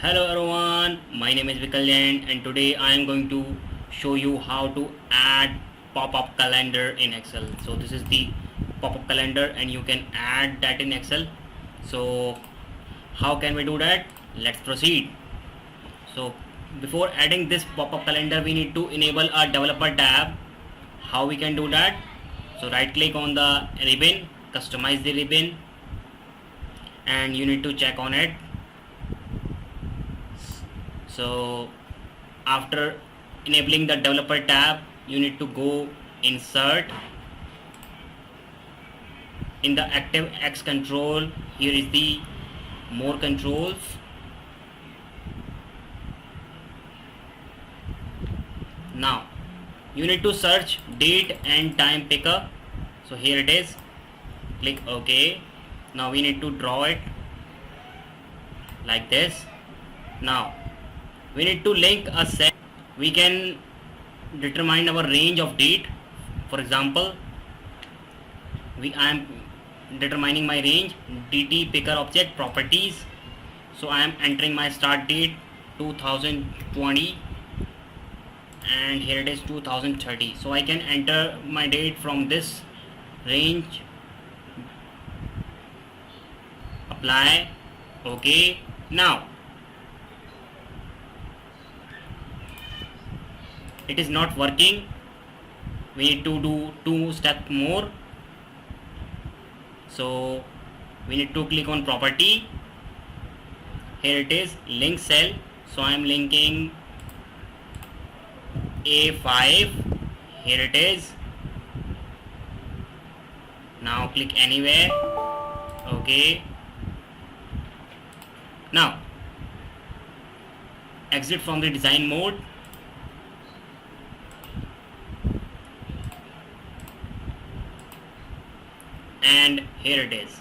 Hello everyone, my name is Vikalyan and today I am going to show you how to add pop-up calendar in Excel. So this is the pop-up calendar and you can add that in Excel. So how can we do that? Let's proceed. So before adding this pop-up calendar we need to enable a developer tab. How we can do that? So right click on the ribbon, customize the ribbon and you need to check on it. So after enabling the developer tab you need to go insert. In the ActiveX control, here is the more controls. Now you need to search date and time picker. So here it is, click OK. Now we need to draw it like this. Now we need to link a cell. We can determine our range of date. For example, I am determining my range dt picker object properties. So I am entering my start date 2020 and here it is 2030. So I can enter my date from this range. Apply. Okay. Now it is not working. We need to do 2 steps more. So we need to click on property. Here it is, link cell. So I am linking A5. Here it is. Now click anywhere. Okay. Now exit from the design mode. And here it is.